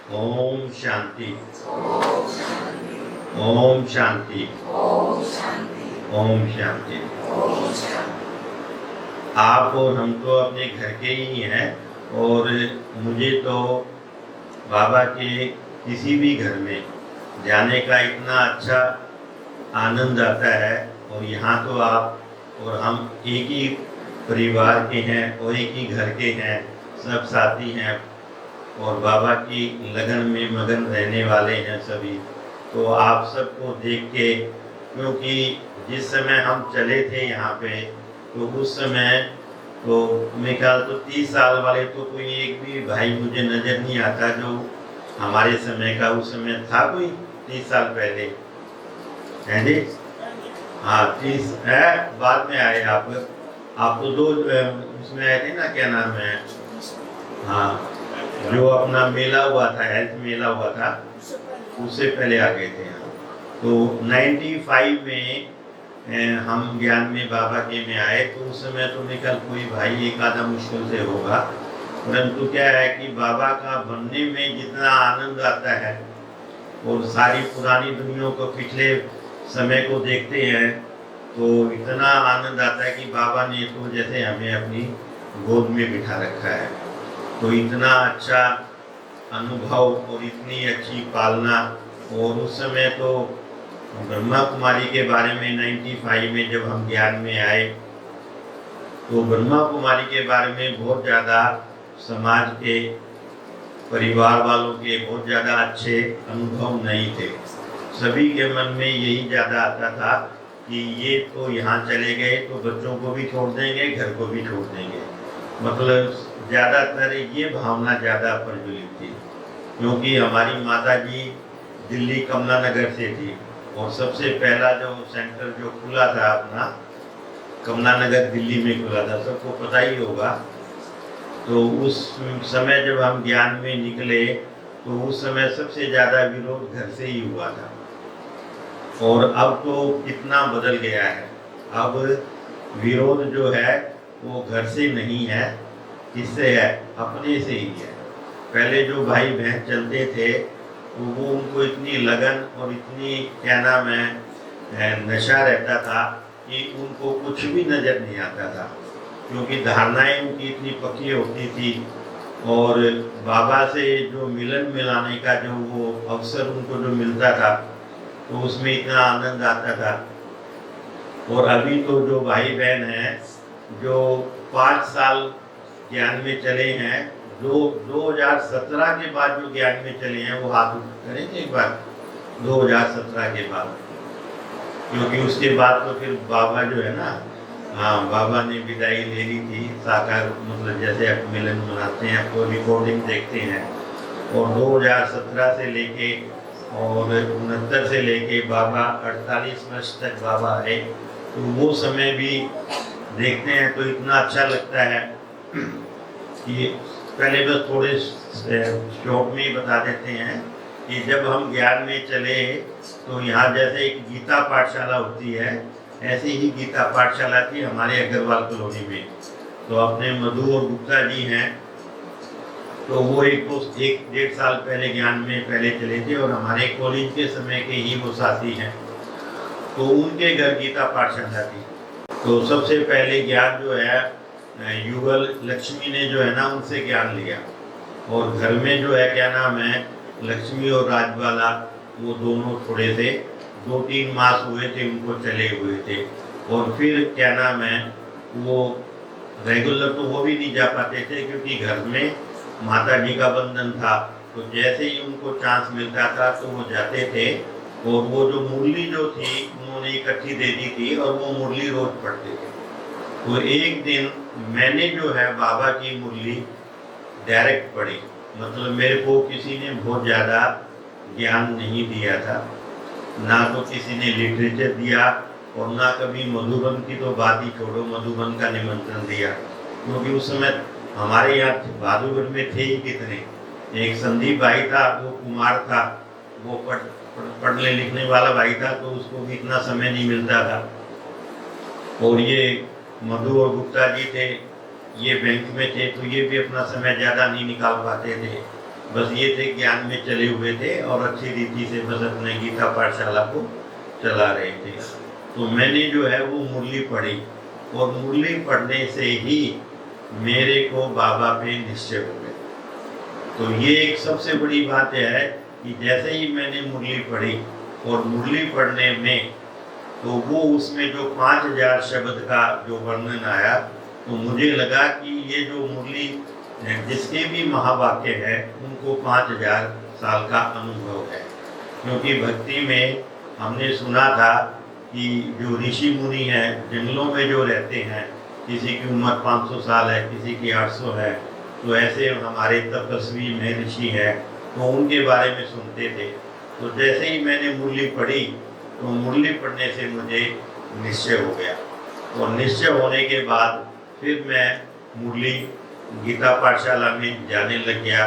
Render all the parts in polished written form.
ओम शांति। ओम शांति। ओम शांति। आप और हम तो अपने घर के ही हैं, और मुझे तो बाबा के किसी भी घर में जाने का इतना अच्छा आनंद आता है। और यहाँ तो आप और हम एक ही परिवार के हैं और एक ही घर के हैं, सब साथी हैं और बाबा की लगन में मगन रहने वाले हैं सभी। तो आप सबको देख के, क्योंकि जिस समय हम चले थे यहाँ पे, तो उस समय तो मेरे ख्याल तो 30 साल वाले तो कोई एक भी भाई मुझे नज़र नहीं आता जो हमारे समय का उस समय था कोई 30 साल पहले, है जी। हाँ 30 है, बाद में आए आप तो दो उसमें आए थे ना, क्या नाम है, हाँ जो अपना मेला हुआ था, हेल्थ मेला हुआ था, उससे पहले आ गए थे। तो 95 में हम ज्ञान में बाबा के में आए, तो उस समय तो निकल कोई भाई एक आधा मुश्किल से होगा। परंतु क्या है कि बाबा का बनने में जितना आनंद आता है और सारी पुरानी दुनिया को पिछले समय को देखते हैं तो इतना आनंद आता है कि बाबा ने तो जैसे हमें अपनी गोद में बिठा रखा है। तो इतना अच्छा अनुभव और इतनी अच्छी पालना। और उस समय तो ब्रह्मा कुमारी के बारे में 95 में जब हम ज्ञान में आए, तो ब्रह्मा कुमारी के बारे में बहुत ज़्यादा समाज के परिवार वालों के बहुत ज़्यादा अच्छे अनुभव नहीं थे। सभी के मन में यही ज़्यादा आता था कि ये तो यहाँ चले गए तो बच्चों को भी छोड़ देंगे, घर को भी छोड़ देंगे। मतलब ज़्यादातर ये भावना ज़्यादा प्रज्वलित थी, क्योंकि हमारी माता जी दिल्ली कमला नगर से थी और सबसे पहला जो सेंटर जो खुला था अपना कमला नगर दिल्ली में खुला था, सबको पता ही होगा। तो उस समय जब हम ज्ञान में निकले तो उस समय सबसे ज़्यादा विरोध घर से ही हुआ था। और अब तो कितना बदल गया है, अब विरोध जो है वो घर से नहीं है, किससे है, अपने से ही है। पहले जो भाई बहन चलते थे तो वो उनको इतनी लगन और इतनी क्या नाम है नशा रहता था कि उनको कुछ भी नज़र नहीं आता था, क्योंकि धारणाएं उनकी इतनी पक्की होती थी। और बाबा से जो मिलन मिलाने का जो वो अवसर उनको जो मिलता था तो उसमें इतना आनंद आता था। और अभी तो जो भाई बहन हैं जो 5 साल ज्ञान में चले हैं, 2017 के बाद जो ज्ञान में चले हैं वो हाथ करेंगे एक बार, 2017 के बाद, क्योंकि उसके बाद तो फिर बाबा जो है ना, हाँ बाबा ने विदाई ले ली थी साकार, मतलब जैसे आप मिलन मनाते हैं आपको रिकॉर्डिंग देखते हैं। और 2017 से लेके और 69 से लेके बाबा 48 वर्ष तक बाबा आए, तो वो समय भी देखते हैं तो इतना अच्छा लगता है कि पहले बस थोड़े शॉर्ट में ही बता देते हैं कि जब हम ज्ञान में चले तो यहाँ जैसे एक गीता पाठशाला होती है, ऐसी ही गीता पाठशाला थी हमारे अग्रवाल कॉलोनी में। तो अपने मधु और गुप्ता जी हैं, तो वो एक 1-1.5 साल पहले ज्ञान में पहले चले थे और हमारे कॉलेज के समय के ही वो साथी हैं। तो उनके घर गीता पाठशाला थी। तो सबसे पहले ज्ञान जो है युगल लक्ष्मी ने जो है ना उनसे ज्ञान लिया। और घर में जो है क्या नाम है लक्ष्मी और राजबाला, वो दोनों थोड़े से 2-3 मास हुए थे उनको चले हुए थे। और फिर क्या नाम है वो रेगुलर तो वो भी नहीं जा पाते थे, क्योंकि घर में माता जी का बंधन था। तो जैसे ही उनको चांस मिलता था तो वो जाते थे। और वो जो मुरली जो थी उन्होंने इकट्ठी दे दी थी और वो मुरली रोज पढ़ते थे। तो एक दिन मैंने जो है बाबा की मुरली डायरेक्ट पढ़ी, मतलब मेरे को किसी ने बहुत ज़्यादा ज्ञान नहीं दिया था, ना तो किसी ने लिटरेचर दिया और ना कभी मधुबन की तो बात ही छोड़ो, मधुबन का निमंत्रण दिया। क्योंकि उस समय हमारे यहाँ बहादुरगढ़ में थे ही कितने, एक संदीप भाई था वो कुमार था, वो पढ़ने लिखने वाला भाई था, तो उसको भी इतना समय नहीं मिलता था। और ये मधु और गुप्ता जी थे, ये बैंक में थे, तो ये भी अपना समय ज़्यादा नहीं निकाल पाते थे। बस ये थे, ज्ञान में चले हुए थे और अच्छी रीति से बस अपने गीता पाठशाला को चला रहे थे। तो मैंने जो है वो मुरली पढ़ी, और मुरली पढ़ने से ही मेरे को बाबा पे निश्चय हो गया। तो ये एक सबसे बड़ी बात है कि जैसे ही मैंने मुरली पढ़ी, और मुरली पढ़ने में तो वो उसमें जो 5000 शब्द का जो वर्णन आया, तो मुझे लगा कि ये जो मुरली जिसके भी महावाक्य है उनको 5000 साल का अनुभव है। क्योंकि भक्ति में हमने सुना था कि जो ऋषि मुनि हैं जंगलों में जो रहते हैं, किसी की उम्र 500 साल है, किसी की 800 है, तो ऐसे हमारे तपस्वी महर्षि हैं, तो उनके बारे में सुनते थे। तो जैसे ही मैंने मुरली पढ़ी, तो मुरली पढ़ने से मुझे निश्चय हो गया, और निश्चय होने के बाद फिर मैं मुरली गीता पाठशाला में जाने लग गया।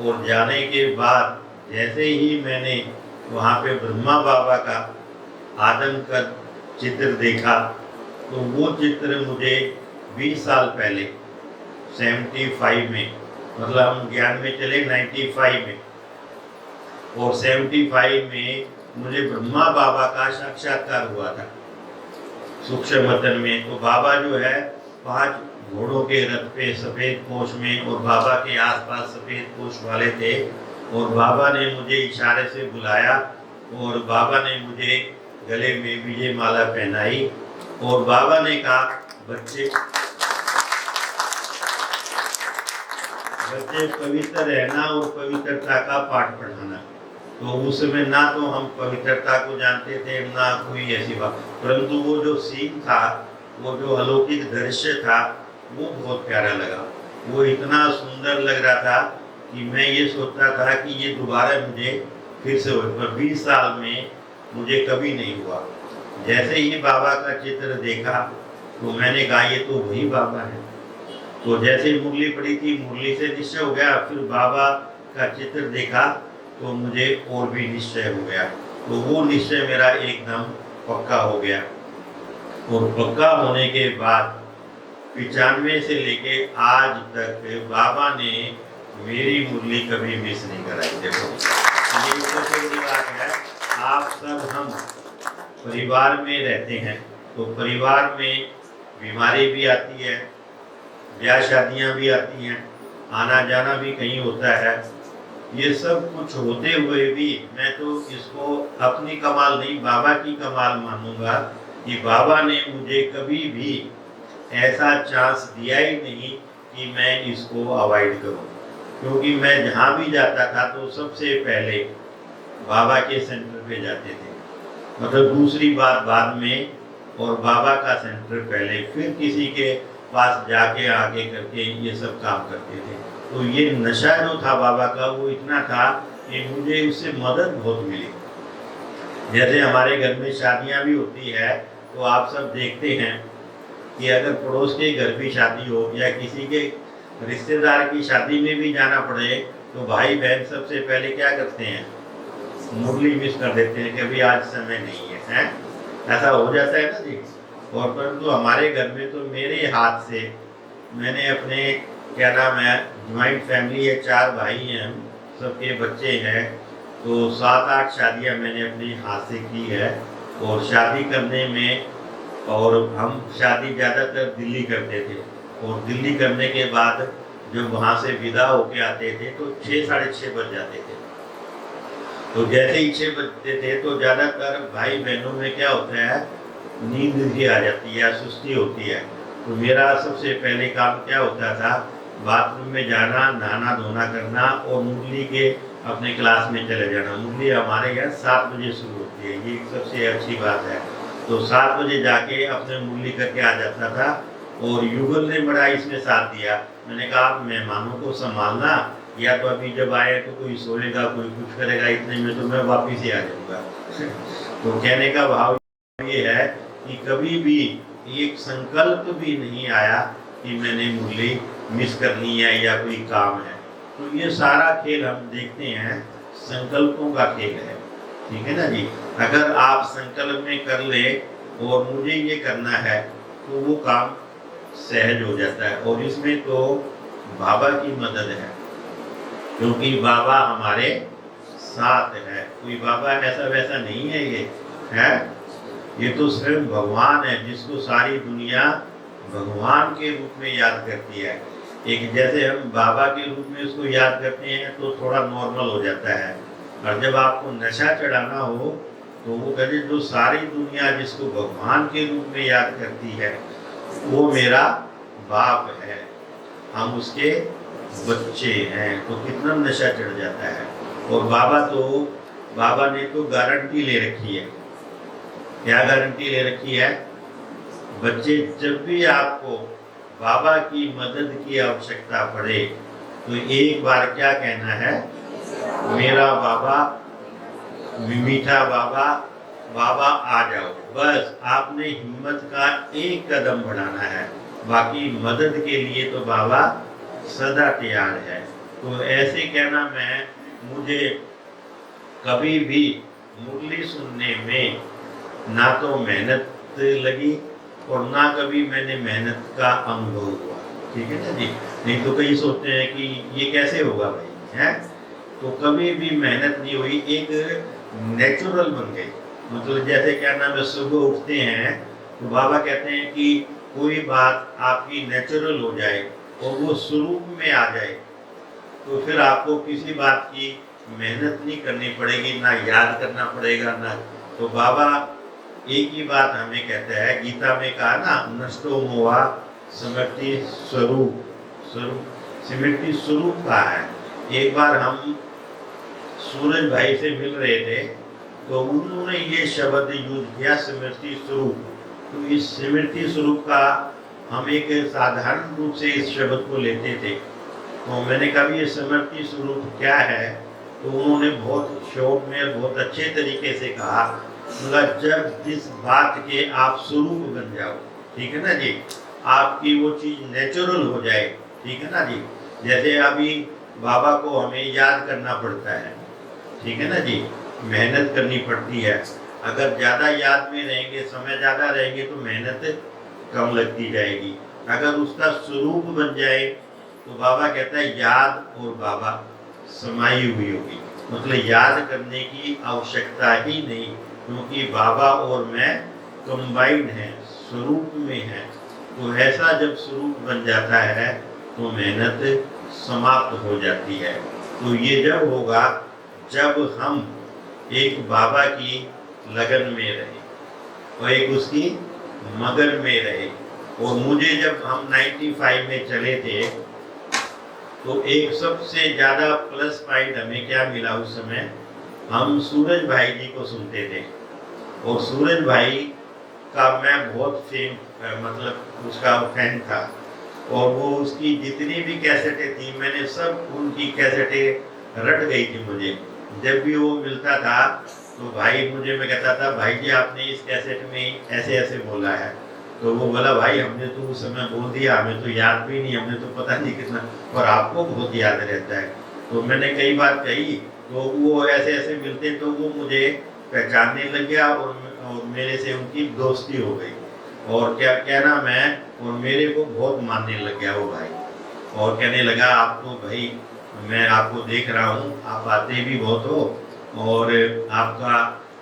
और जाने के बाद जैसे ही मैंने वहाँ पे ब्रह्मा बाबा का आदम का चित्र देखा, तो वो चित्र मुझे 20 साल पहले 75 में, मतलब हम ज्ञान में चले 95 में, और 75 में मुझे ब्रह्मा बाबा का साक्षात्कार हुआ था सूक्ष्मतन में। तो बाबा जो है 5 घोड़ों के रथ पे सफ़ेद पोश में, और बाबा के आसपास सफ़ेद पोश वाले थे, और बाबा ने मुझे इशारे से बुलाया, और बाबा ने मुझे गले में विजय माला पहनाई, और बाबा ने कहा बच्चे पवित्र रहना और पवित्रता का पाठ पढ़ाना। तो उस समय ना तो हम पवित्रता को जानते थे, ना कोई ऐसी बात, परंतु वो जो सीन था, वो जो अलौकिक दृश्य था, वो बहुत प्यारा लगा। वो इतना सुंदर लग रहा था कि मैं ये सोचता था कि ये दोबारा मुझे फिर से हो, पर 20 साल में मुझे कभी नहीं हुआ। जैसे ही बाबा का चित्र देखा, तो मैंने कहा ये तो वही बाबा है। तो जैसे मुरली पड़ी थी, मुरली से निश्चय हो गया, फिर बाबा का चित्र देखा तो मुझे और भी निश्चय हो गया। तो वो निश्चय मेरा एकदम पक्का हो गया, और पक्का होने के बाद 95 से लेके आज तक बाबा ने मेरी मुरली कभी मिस नहीं कराई। देखो ये सबसे बड़ी बात है। आप सब हम परिवार में रहते हैं, तो परिवार में बीमारी भी आती है, ब्याह शादियाँ भी आती हैं, आना जाना भी कहीं होता है। ये सब कुछ होते हुए भी मैं तो इसको अपनी कमाल नहीं, बाबा की कमाल मानूंगा कि बाबा ने मुझे कभी भी ऐसा चांस दिया ही नहीं कि मैं इसको अवॉइड करूं। क्योंकि मैं जहाँ भी जाता था तो सबसे पहले बाबा के सेंटर पे जाते थे, मतलब दूसरी बात बाद में, और बाबा का सेंटर पहले, फिर किसी के पास जाके आगे करके ये सब काम करते थे। तो ये नशा जो था बाबा का, वो इतना था कि मुझे उससे मदद बहुत मिली। जैसे हमारे घर में शादियां भी होती है, तो आप सब देखते हैं कि अगर पड़ोस के घर भी शादी हो या किसी के रिश्तेदार की शादी में भी जाना पड़े, तो भाई बहन सबसे पहले क्या करते हैं, मुरली मिस कर देते हैं कि अभी आज समय नहीं है, हैं? ऐसा हो जाता है ना जी। और परंतु हमारे घर में तो मेरे हाथ से मैंने अपने, क्या नाम है, ज्वाइंट फैमिली है, 4 भाई हैं, सबके बच्चे हैं, तो 7-8 शादियां मैंने अपने हाथ से की है। और शादी करने में, और हम शादी ज़्यादातर दिल्ली करते थे, और दिल्ली करने के बाद जब वहाँ से विदा होके आते थे तो 6 साढ़े 6 बज जाते थे। तो जैसे ही 6 बजते थे तो ज़्यादातर भाई बहनों में क्या होता है, नींद भी आ जाती है, सुस्ती होती है। तो मेरा सबसे पहले काम क्या होता था, बाथरूम में जाना, नहाना धोना करना, और मुरली के अपने क्लास में चले जाना। मुरली हमारे यहाँ 7 बजे शुरू होती है, ये सबसे अच्छी बात है। तो 7 बजे जाके अपने मुरली करके आ जाता था। और युगल ने बड़ा इसमें साथ दिया। मैंने कहा आप मेहमानों को संभालना, या तो अभी जब आए तो कोई सोएगा, कोई कुछ करेगा, इतने में तो मैं वापिस ही आ जाऊँगा। तो कहने का भाव ये है कि कभी भी एक संकल्प भी नहीं आया कि मैंने मुरली मिस करनी है या कोई काम है। तो ये सारा खेल हम देखते हैं, संकल्पों का खेल है, ठीक है ना जी। अगर आप संकल्प में कर ले और मुझे ये करना है, तो वो काम सहज हो जाता है। और इसमें तो बाबा की मदद है, क्योंकि बाबा हमारे साथ है। कोई बाबा ऐसा वैसा नहीं है, ये है, ये तो स्वयं भगवान है, जिसको सारी दुनिया भगवान के रूप में याद करती है। एक जैसे हम बाबा के रूप में उसको याद करते हैं तो थोड़ा नॉर्मल हो जाता है, और जब आपको नशा चढ़ाना हो तो वो कहते जो सारी दुनिया जिसको भगवान के रूप में याद करती है वो मेरा बाप है, हम उसके बच्चे हैं, तो कितना नशा चढ़ जाता है। और बाबा ने तो गारंटी ले रखी है। क्या गारंटी ले रखी है? बच्चे, जब भी आपको बाबा की मदद की आवश्यकता पड़े तो एक बार क्या कहना है, मेरा बाबा, मीठा बाबा, बाबा आ जाओ। बस आपने हिम्मत का एक कदम बढ़ाना है, बाकी मदद के लिए तो बाबा सदा तैयार है। तो ऐसे कहना, मुझे कभी भी मुरली सुनने में ना तो मेहनत लगी और ना कभी मैंने मेहनत का अनुभव हुआ, ठीक है ना जी। नहीं तो कई सोचते हैं कि ये कैसे होगा भाई, है, तो कभी भी मेहनत नहीं हुई, एक नेचुरल बन गई। मतलब जैसे क्या नाम है, सुबह उठते हैं तो बाबा कहते हैं कि कोई बात आपकी नेचुरल हो जाए और वो स्वरूप में आ जाए, तो फिर आपको किसी बात की मेहनत नहीं करनी पड़ेगी, ना याद करना पड़ेगा ना। तो बाबा एक ही बात हमें कहता है, गीता में कहा ना, नष्टो मोहा स्मृति स्वरूप, स्मृति स्वरूप का है। एक बार हम सूरज भाई से मिल रहे थे तो उन्होंने ये शब्द यूज किया, स्मृति स्वरूप। तो इस स्मृति स्वरूप का हम एक साधारण रूप से इस शब्द को लेते थे, तो मैंने कहा ये स्मृति स्वरूप क्या है, तो उन्होंने बहुत शौक में बहुत अच्छे तरीके से कहा, जब जिस बात के आप स्वरूप बन जाओ, ठीक है ना जी, आपकी वो चीज नेचुरल हो जाए, ठीक है ना जी। जैसे अभी बाबा को हमें याद करना पड़ता है, ठीक है ना जी, मेहनत करनी पड़ती है। अगर ज़्यादा याद में रहेंगे, समय ज़्यादा रहेंगे तो मेहनत कम लगती जाएगी। अगर उसका स्वरूप बन जाए तो बाबा कहता है याद और बाबा समाई हुई होगी, मतलब याद करने की आवश्यकता ही नहीं, क्योंकि बाबा और मैं कंबाइंड हैं, स्वरूप में हैं। तो ऐसा जब स्वरूप बन जाता है तो मेहनत समाप्त हो जाती है। तो ये जब होगा जब हम एक बाबा की लगन में रहे और एक उसकी मगन में रहे। और मुझे जब हम 95 में चले थे तो एक सबसे ज़्यादा प्लस पॉइंट हमें क्या मिला उस समय, हम सूरज भाई जी को सुनते थे। और सूरज भाई का मैं बहुत मतलब उसका फैन था, और वो उसकी जितनी भी कैसेटें थी मैंने सब उनकी कैसेटें रट गई थी मुझे। जब भी वो मिलता था तो भाई मुझे, मैं कहता था भाई जी आपने इस कैसेट में ऐसे ऐसे बोला है, तो वो बोला भाई हमने तो उस समय बोल दिया, हमें तो याद भी नहीं, हमने तो पता नहीं कितना, और आपको बहुत याद रहता है। तो मैंने कई बार कही, तो वो ऐसे ऐसे मिलते तो वो मुझे पहचानने लग गया और मेरे से उनकी दोस्ती हो गई। और क्या नाम है, और मेरे को बहुत मानने लग गया वो भाई, और कहने लगा आप तो भाई मैं आपको देख रहा हूँ, आप आते भी बहुत हो और आपका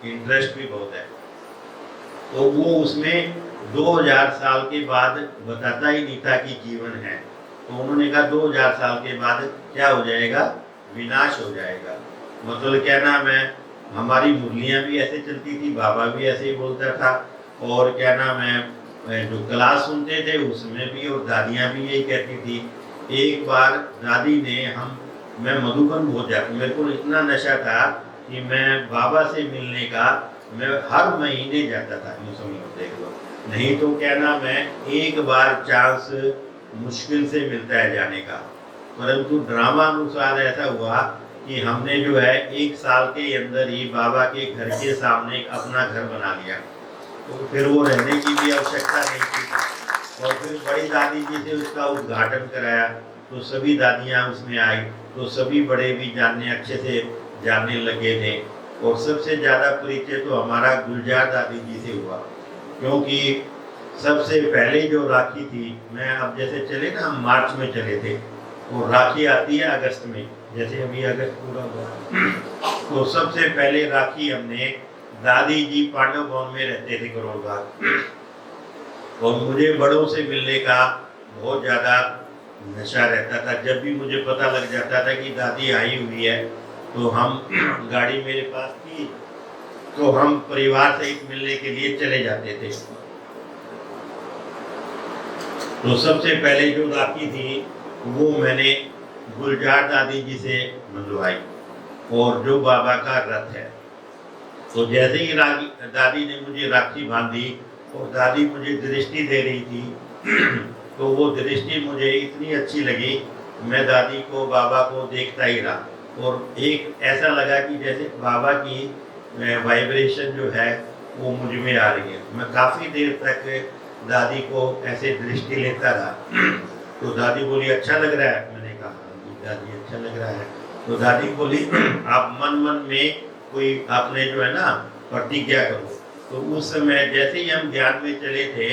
इंटरेस्ट भी बहुत है। तो वो उसमें 2000 साल के बाद बताता ही नहीं था कि जीवन है। तो उन्होंने कहा 2000 साल के बाद क्या हो जाएगा, विनाश हो जाएगा। मतलब क्या नाम है, हमारी मुरलियाँ भी ऐसे चलती थी, बाबा भी ऐसे ही बोलता था, और क्या नाम है जो क्लास सुनते थे उसमें भी, और दादियाँ भी यही कहती थी। एक बार दादी ने मैं मधुबन बहुत जाता, मेरे को इतना नशा था कि मैं बाबा से मिलने का मैं हर महीने जाता था, देख लो। नहीं तो क्या नाम है, एक बार चांस मुश्किल से मिलता है जाने का। परंतु ड्रामा अनुसार ऐसा हुआ कि हमने जो है 1 साल के अंदर ही बाबा के घर के सामने एक अपना घर बना लिया। तो फिर वो रहने की भी आवश्यकता नहीं थी। और फिर बड़ी दादी जी से उसका उद्घाटन कराया, तो सभी दादियाँ उसमें आई, तो सभी बड़े भी अच्छे से जानने लगे थे। और सबसे ज़्यादा परिचय तो हमारा गुलजार दादी जी से हुआ, क्योंकि सबसे पहले जो राखी थी, मैं अब जैसे चले ना, हम मार्च में चले थे, वो राखी आती है अगस्त में, जैसे अभी अगस्त पूरा हुआ तो सबसे पहले राखी हमने, दादी जी पांडव भवन में रहते थे करोल बाग, और मुझे बड़ों से मिलने का बहुत ज़्यादा नशा रहता था। जब भी मुझे पता लग जाता था कि दादी आई हुई है तो हम गाड़ी मेरे पास थी तो हम परिवार सहित मिलने के लिए चले जाते थे। तो सबसे पहले जो राखी थी वो मैंने गुलजार दादी जी से मंगवाई, और जो बाबा का रथ है। तो जैसे ही दादी ने मुझे राखी बांधी और दादी मुझे दृष्टि दे रही थी तो वो दृष्टि मुझे इतनी अच्छी लगी, मैं दादी को बाबा को देखता ही रहा, और एक ऐसा लगा कि जैसे बाबा की वाइब्रेशन जो है वो मुझ में आ रही है। मैं काफ़ी देर तक दादी को ऐसे दृष्टि लेता रहा। तो दादी बोली अच्छा लग रहा है, मैंने कहा दादी अच्छा लग रहा है। तो दादी बोली आप मन मन में कोई आपने जो है ना प्रतिज्ञा करो। तो उस समय जैसे ही हम ध्यान में चले थे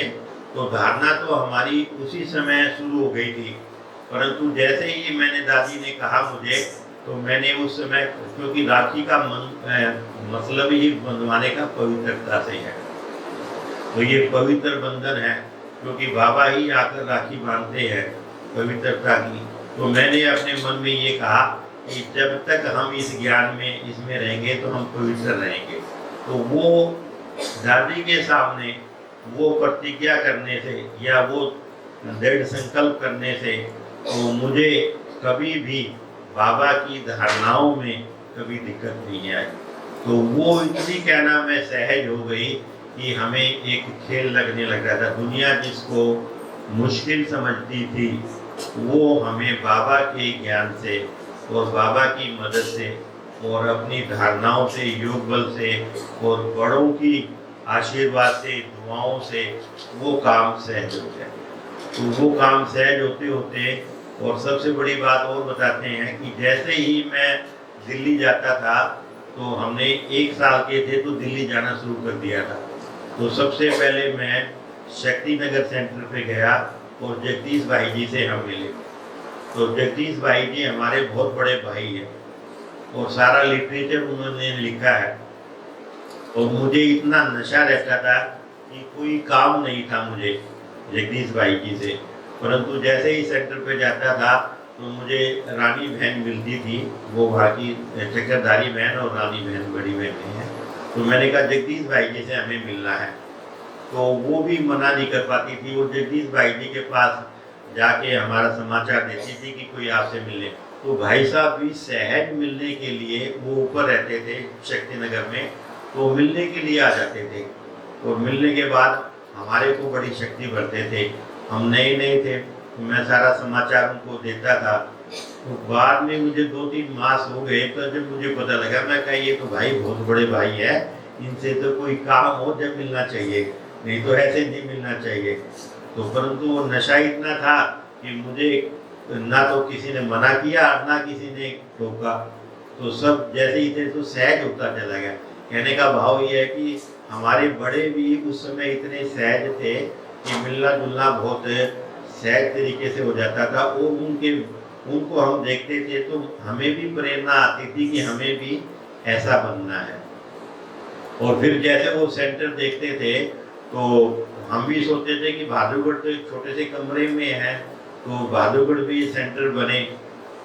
तो धारणा तो हमारी उसी समय शुरू हो गई थी, परंतु जैसे ही मैंने दादी ने कहा मुझे, तो मैंने उस समय, क्योंकि राखी का मतलब ही बंधवाने का पवित्रता से है, तो ये पवित्र बंधन है क्योंकि बाबा ही आकर राखी बांधते हैं पवित्रता की। तो मैंने अपने मन में ये कहा कि जब तक हम इस ज्ञान में इसमें रहेंगे तो हम पवित्र रहेंगे। तो वो दादी के सामने वो प्रतिज्ञा करने से या वो दृढ़ संकल्प करने से तो मुझे कभी भी बाबा की धारणाओं में कभी दिक्कत नहीं आई। तो वो इतनी कहना मैं सहज हो गई कि हमें एक खेल लगने लग रहा था। दुनिया जिसको मुश्किल समझती थी वो हमें बाबा के ज्ञान से और बाबा की मदद से और अपनी धारणाओं से, योग बल से और बड़ों की आशीर्वाद से, दुआओं से वो काम सहज हो गया। तो वो काम सहज होते होते, और सबसे बड़ी बात और बताते हैं कि जैसे ही मैं दिल्ली जाता था, तो हमने 1 साल के थे तो दिल्ली जाना शुरू कर दिया था। तो सबसे पहले मैं शक्ति नगर सेंटर पे गया और जगदीश भाई जी से हम मिले। तो जगदीश भाई जी हमारे बहुत बड़े भाई हैं और सारा लिटरेचर उन्होंने लिखा है, और मुझे इतना नशा रहता था कि कोई काम नहीं था मुझे जगदीश भाई जी से। परंतु जैसे ही सेंटर पे जाता था तो मुझे रानी बहन मिलती थी, वो वहाँ की चक्रधारी बहन और रानी बहन बड़ी बहन है। तो मैंने कहा जगदीश भाई जी से हमें मिलना है, तो वो भी मना नहीं कर पाती थी। वो जगदीश भाई जी के पास जाके हमारा समाचार देती थी कि कोई आपसे मिलने। तो भाई साहब भी सहज मिलने के लिए, वो ऊपर रहते थे शक्ति नगर में, तो मिलने के लिए आ जाते थे। और मिलने के बाद हमारे को बड़ी शक्ति भरते थे। हम नए नए थे तो मैं सारा समाचार उनको देता था। तो बाद में मुझे 2-3 मास हो गए तो जब मुझे पता लगा, मैं कहा ये तो भाई बहुत बड़े भाई है, इनसे तो कोई काम हो जब मिलना चाहिए, नहीं तो ऐसे नहीं मिलना चाहिए। तो परंतु वो नशा इतना था कि मुझे ना तो किसी ने मना किया ना किसी ने टोका, तो सब जैसे ही थे तो सहज होता चला गया। कहने का भाव ये है कि हमारे बड़े भी उस समय इतने सहज थे कि मिलना जुलना बहुत सहज तरीके से हो जाता था। और उनको हम देखते थे तो हमें भी प्रेरणा आती थी कि हमें भी ऐसा बनना है। और फिर जैसे वो सेंटर देखते थे तो हम भी सोचते थे कि बहादुरगढ़ तो एक छोटे से कमरे में है, तो बहादुरगढ़ भी सेंटर बने।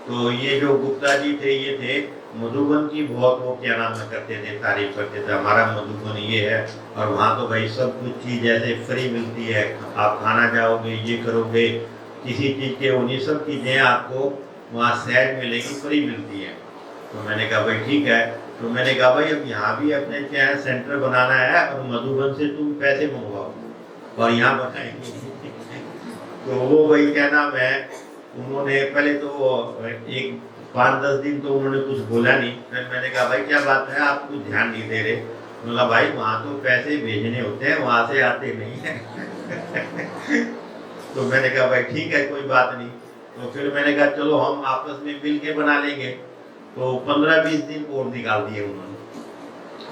तो ये जो गुप्ता जी थे, ये थे मधुबन की बहुत वो क्या नाम है करते थे, तारीफ करते थे, हमारा मधुबन ये है और वहाँ तो भाई सब कुछ चीज़ ऐसे फ्री मिलती है, आप खाना जाओगे ये करोगे, किसी चीज़ के उन्हीं सब चीज़ें आपको वहाँ सहज मिलेगी, फ्री मिलती है। तो मैंने कहा भाई ठीक है। तो मैंने कहा भाई अब यहाँ भी अपने क्या है सेंटर बनाना है और मधुबन से तुम पैसे मंगवाओ और यहाँ बनाएंगे। तो वो भाई क्या नाम है, उन्होंने पहले तो एक 5-10 दिन तो उन्होंने कुछ बोला नहीं। फिर मैंने कहा भाई क्या बात है, आप कुछ ध्यान नहीं दे रहे। बोला भाई वहाँ तो पैसे भेजने होते हैं, वहाँ से आते नहीं है। तो मैंने कहा भाई ठीक है कोई बात नहीं। तो फिर मैंने कहा चलो हम आपस में मिल के बना लेंगे। तो 15-20 दिन और निकाल दिए उन्होंने,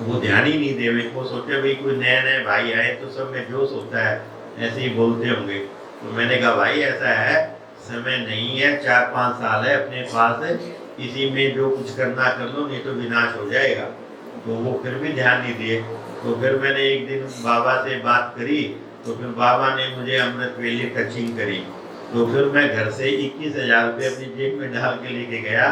वो ध्यान ही नहीं दे। वो सोचे भाई कोई नए नए भाई आए तो सब में जोश होता है, ऐसे ही बोलते होंगे। तो मैंने कहा भाई ऐसा है, समय नहीं है, 4-5 साल है अपने पास, इसी में जो कुछ करना कर लो, नहीं तो विनाश हो जाएगा। तो वो फिर भी ध्यान नहीं दिए। तो फिर मैंने एक दिन बाबा से बात करी, तो फिर बाबा ने मुझे अमृत वेले टचिंग करी। तो फिर मैं घर से 21,000 रुपये अपनी जेब में डाल के लेके गया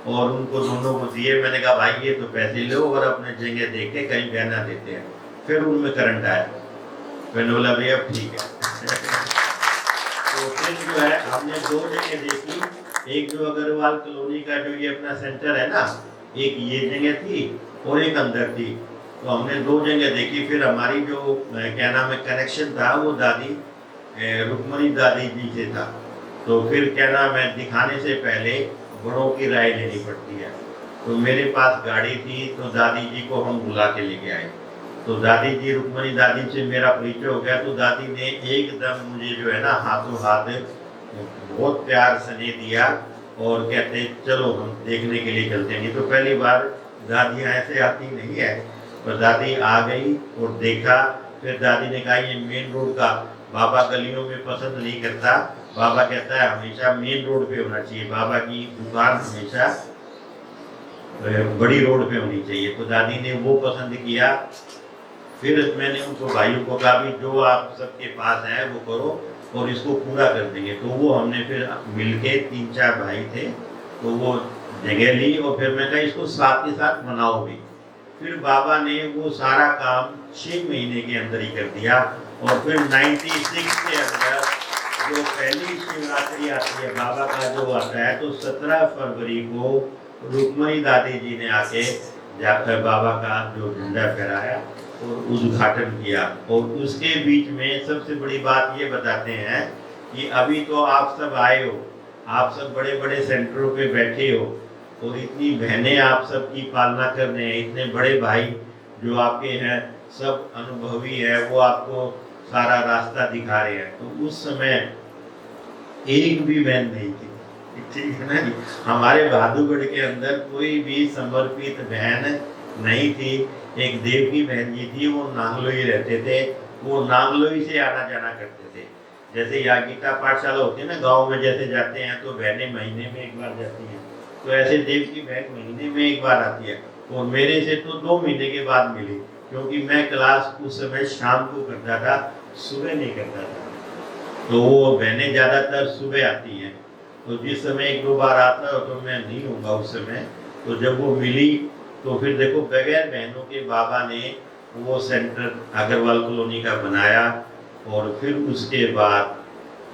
और उनको दोनों को दिए। मैंने कहा भाई ये तो पैसे लो और अपने जगह देख के कहीं बहना देते हैं। फिर उनमें करंट आया। मैंने बोला भैया ठीक है। तो फिर जो है हमने 2 जगह देखी। एक जो अग्रवाल कॉलोनी का जो ये अपना सेंटर है ना, एक ये जगह थी और एक अंदर थी। तो हमने 2 जगह देखी। फिर हमारी जो क्या नाम है कनेक्शन था वो दादी रुक्मणी दादी जी से था। तो फिर क्या नाम है दिखाने से पहले बड़ों की राय लेनी पड़ती है। तो मेरे पास गाड़ी थी तो दादी जी को हम बुला के लेके आए। तो दादी जी रुक्मणी दादी से मेरा परिचय हो गया। तो दादी ने एकदम मुझे जो है ना हाथों हाथ बहुत प्यार स्नेह दिया और कहते चलो हम देखने के लिए चलते। नहीं तो पहली बार दादियाँ ऐसे आती नहीं है, पर दादी आ गई और देखा। फिर दादी ने कहा ये मेन रोड का बाबा गलियों में पसंद नहीं करता, बाबा कहता है हमेशा मेन रोड पे होना चाहिए, बाबा की दुकान हमेशा बड़ी रोड पे होनी चाहिए। तो दादी ने वो पसंद किया। फिर मैंने उनको भाइयों को कहा भी जो आप सबके पास है वो करो और इसको पूरा कर देंगे। तो वो हमने फिर मिलके 3-4 भाई थे तो वो जगह ली और फिर मैं कहा इसको साथ के साथ बनाओ भी। फिर बाबा ने वो सारा काम 6 महीने के अंदर ही कर दिया। और फिर 96 के अंदर जो पहली शिवरात्रि आती है बाबा का जो आता है, तो 17 फरवरी को रुक्मणी दादी जी ने आके जाकर बाबा का जो झंडा फहराया और उद्घाटन किया। और उसके बीच में सबसे बड़ी बात ये बताते हैं कि अभी तो आप सब आए हो, आप सब बड़े बड़े सेंटरों पे बैठे हो और इतनी बहनें आप सब की पालना कर रहे हैं, इतने बड़े भाई जो आपके हैं सब अनुभवी है, वो आपको सारा रास्ता दिखा रहे हैं। तो उस समय एक भी बहन नहीं थी, ठीक है ना। हमारे भादुगढ़ के अंदर कोई भी समर्पित बहन नहीं थी। एक देव की बहन जी थी, वो नांगलोई रहते थे, वो नांगलोई से आना जाना करते थे। जैसे यहाँ गीता पाठशाला होती है ना गांव में, जैसे जाते हैं तो बहनें महीने में एक बार जाती हैं, तो ऐसे देव की बहन महीने में एक बार आती है। और मेरे से तो 2 महीने के बाद मिली, क्योंकि मैं क्लास उस समय शाम को करता था, सुबह नहीं करता था। तो वो बहनें ज़्यादातर सुबह आती हैं। तो जिस समय 1-2 बार आता हो तो मैं नहीं होगा उस समय। तो जब वो मिली तो फिर देखो बगैर बहनों के बाबा ने वो सेंटर अग्रवाल कॉलोनी का बनाया। और फिर उसके बाद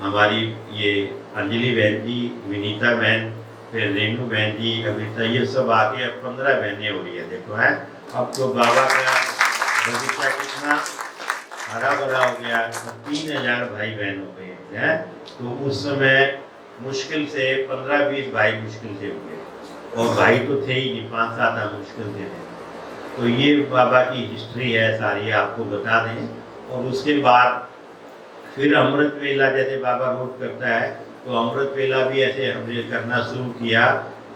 हमारी ये अंजलि बहन जी, विनीता बहन, फिर रेणु बहन जी, अमिता, ये सब आके अब 15 बहनें हो रही है। देखो है अब तो बाबा का बगीचा कितना हरा भरा हो गया। 3000 भाई बहन हो गए हैं। तो उस समय मुश्किल से 15-20 भाई मुश्किल से हो गए, और भाई तो थे ही नहीं, 5-7 मुश्किल से थे। तो ये बाबा की हिस्ट्री है सारी, आपको बता दें। और उसके बाद फिर अमृत वेला जैसे बाबा रोज करता है, तो अमृत वेला भी ऐसे हमने करना शुरू किया।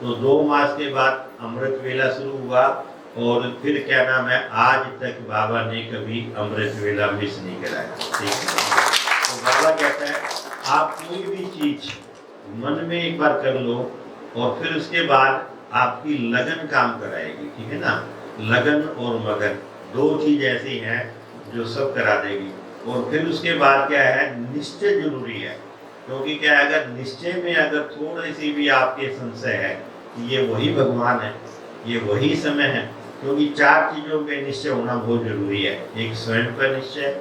तो 2 मास के बाद अमृत वेला शुरू हुआ। और फिर क्या नाम है आज तक बाबा ने कभी अमृत वेला मिस नहीं कराया, ठीक है। तो बाबा कहता है आप कोई भी चीज मन में एक बार कर लो और फिर उसके बाद आपकी लगन काम कराएगी, ठीक है ना। लगन और मगन 2 चीज ऐसी हैं जो सब करा देगी। और फिर उसके बाद क्या है, निश्चय जरूरी है। क्योंकि क्या है, अगर निश्चय में अगर थोड़ी सी भी आपके संशय है कि ये वही भगवान है, ये वही समय है, क्योंकि 4 चीजों पे निश्चय होना बहुत जरूरी है। एक स्वयं पर निश्चय,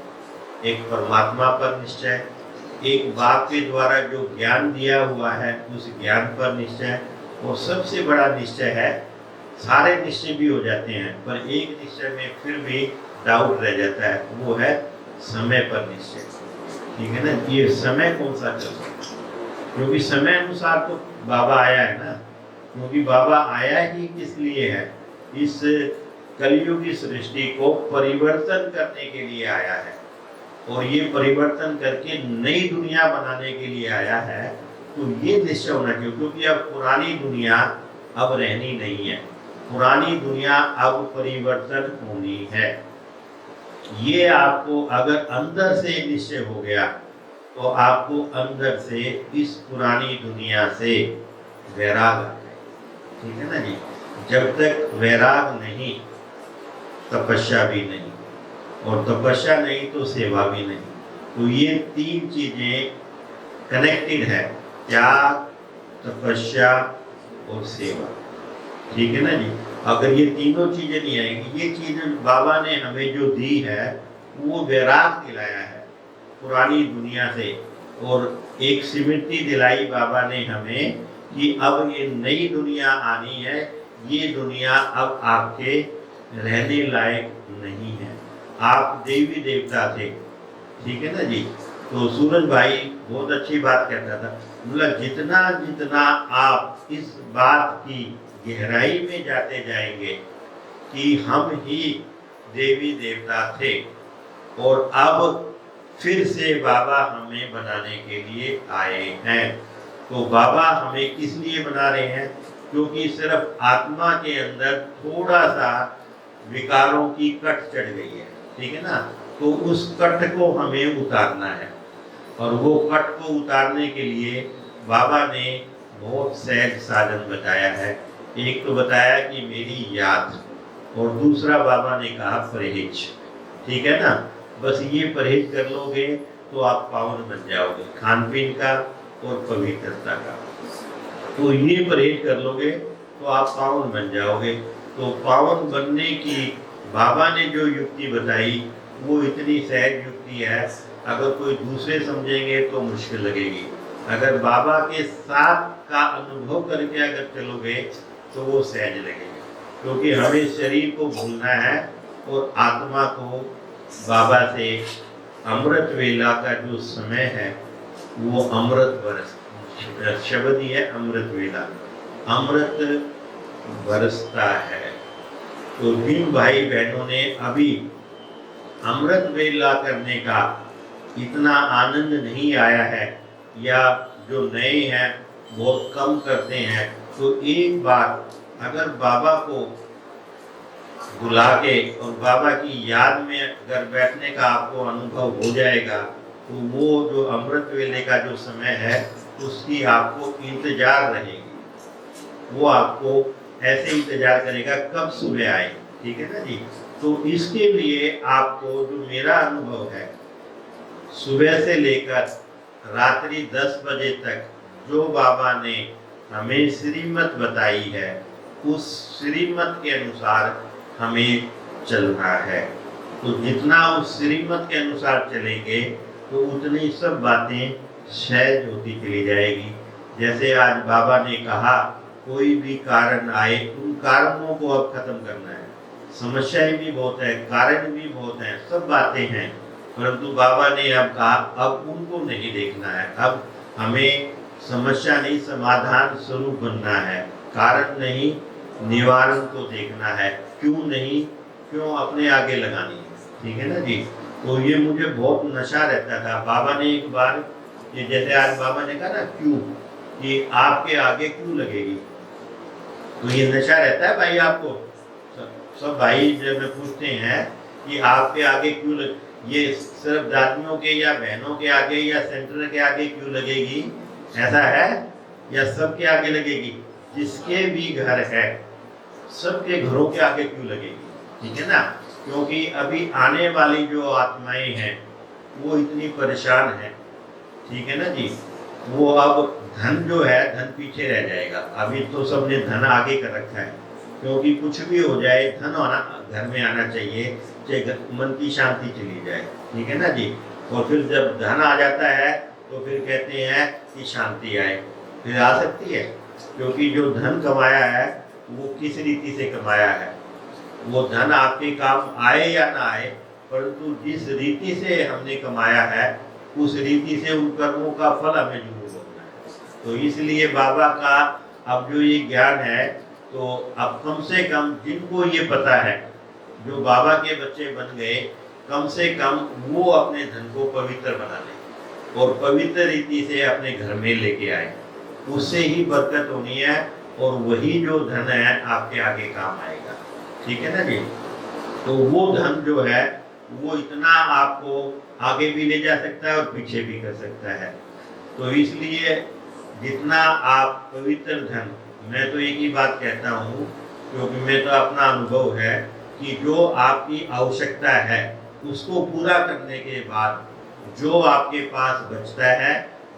एक परमात्मा पर निश्चय, एक बाप के द्वारा जो ज्ञान दिया हुआ है उस ज्ञान पर निश्चय, और सबसे बड़ा निश्चय है, सारे निश्चय भी हो जाते हैं पर एक निश्चय में फिर भी डाउट रह जाता है, वो है समय पर निश्चय, ठीक है ना। ये समय कौन सा चल रहा है, क्योंकि समय अनुसार तो बाबा आया है ना। क्योंकि बाबा आया ही किस लिए है, इस कलयुग की सृष्टि को परिवर्तन करने के लिए आया है। और ये परिवर्तन करके नई दुनिया बनाने के लिए आया है। तो ये निश्चय होना चाहिए, क्योंकि अब पुरानी दुनिया अब रहनी नहीं है, पुरानी दुनिया अब परिवर्तन होनी है। ये आपको अगर अंदर से निश्चय हो गया तो आपको अंदर से इस पुरानी दुनिया से वैराग आ जाए, ठीक है ना जी। जब तक वैराग नहीं, तपस्या भी नहीं, और तपस्या नहीं तो सेवा भी नहीं। तो ये तीन चीजें कनेक्टेड है, त्याग, तपस्या और सेवा, ठीक है ना जी। अगर ये तीनों चीजें नहीं आएंगी, ये चीज बाबा ने हमें जो दी है वो वैराग दिलाया है पुरानी दुनिया से, और एक स्मृति दिलाई बाबा ने हमें कि अब ये नई दुनिया आनी है, ये दुनिया अब आपके रहने लायक नहीं है। आप देवी देवता थे, ठीक है ना जी। तो सूरज भाई बहुत अच्छी बात कहता था, मतलब जितना जितना आप इस बात की गहराई में जाते जाएंगे कि हम ही देवी देवता थे और अब फिर से बाबा हमें बनाने के लिए आए हैं। तो बाबा हमें किस लिए बना रहे हैं? क्योंकि सिर्फ आत्मा के अंदर थोड़ा सा विकारों की कट चढ़ गई है, ठीक है ना। तो उस कट को हमें उतारना है, और वो कट को उतारने के लिए बाबा ने बहुत सहज साधन बताया है। एक तो बताया कि मेरी याद, और दूसरा बाबा ने कहा परहेज, ठीक है ना। बस ये परहेज कर लोगे तो आप पावन बन जाओगे, खान पीन का और पवित्रता का। तो ये परहेज कर लोगे तो आप पावन बन जाओगे। तो पावन बनने की बाबा ने जो युक्ति बताई वो इतनी सहज युक्ति है, अगर कोई दूसरे समझेंगे तो मुश्किल लगेगी। अगर बाबा के साथ का अनुभव करके अगर चलोगे तो वो सहज लगेगा, क्योंकि हमें शरीर को भूलना है और आत्मा को बाबा से अमृत वेला का जो समय है वो अमृत बरस, शब्द ही है अमृत वेला, अमृत बरसता है। तो जिन भाई बहनों ने अभी अमृत वेला करने का इतना आनंद नहीं आया है, या जो नए हैं बहुत कम करते हैं, तो एक बार अगर बाबा को बुला के और बाबा की याद में अगर बैठने का आपको अनुभव हो जाएगा, तो वो जो अमृत वेले का जो समय है उसकी आपको इंतजार रहेगी। वो आपको ऐसे इंतजार करेगा कब सुबह आए, ठीक है ना जी। तो इसके लिए आपको जो मेरा अनुभव है, सुबह से लेकर रात्रि 10 बजे तक जो बाबा ने हमें श्रीमत बताई है, उस श्रीमत के अनुसार हमें चलना है। तो जितना उस श्रीमत के अनुसार चलेंगे तो उतनी सब बातें सहज होती चली जाएगी। जैसे आज बाबा ने कहा कोई भी कारण आए, उन कारणों को अब खत्म करना है। समस्याएं भी बहुत है, कारण भी बहुत है, सब बातें हैं, परंतु बाबा ने अब कहा अब उनको नहीं देखना है। अब हमें समस्या नहीं समाधान स्वरूप बनना है, कारण नहीं निवारण को देखना है। क्यों नहीं, क्यों अपने आगे लगानी है, ठीक है ना जी। तो ये मुझे बहुत नशा रहता था। बाबा ने एक बार ये जैसे आज बाबा ने कहा ना क्यों, कि आपके आगे क्यों लगेगी, तो ये नशा रहता है भाई आपको। सब भाई जब में पूछते हैं कि आपके आगे क्यों लग, ये सिर्फ दादियों के या बहनों के आगे या सेंटर के आगे क्यों लगेगी, ऐसा है, या सबके आगे लगेगी? जिसके भी घर है सबके घरों के आगे क्यों लगेगी, ठीक है ना। क्योंकि अभी आने वाली जो आत्माएं हैं वो इतनी परेशान है, ठीक है ना जी। वो अब धन जो है धन पीछे रह जाएगा। अभी तो सबने धन आगे कर रखा है, क्योंकि कुछ भी हो जाए धन आना घर में आना चाहिए, चाहे मन की शांति चली जाए, ठीक है ना जी। और फिर जब धन आ जाता है तो फिर कहते हैं कि शांति आए, फिर आ सकती है, क्योंकि जो धन कमाया है वो किस रीति से कमाया है। वो धन आपके काम आए या ना आए, परंतु जिस रीति से हमने कमाया है उस रीति से उन कर्मों का फल हमें जरूर भोगना है। तो इसलिए बाबा का अब जो ये ज्ञान है, तो अब कम से कम जिनको ये पता है, जो बाबा के बच्चे बन गए, कम से कम वो अपने धन को पवित्र बना लें और पवित्र रीति से अपने घर में लेके आए। उससे ही बरकत होनी है और वही जो धन है आपके आगे काम आएगा, ठीक है ना जी। तो वो धन जो है वो इतना आपको आगे भी ले जा सकता है और पीछे भी कर सकता है। तो इसलिए जितना आप पवित्र धन मैं तो एक ही बात कहता हूँ, क्योंकि मैं तो अपना अनुभव है कि जो आपकी आवश्यकता है उसको पूरा करने के बाद जो आपके पास बचता है,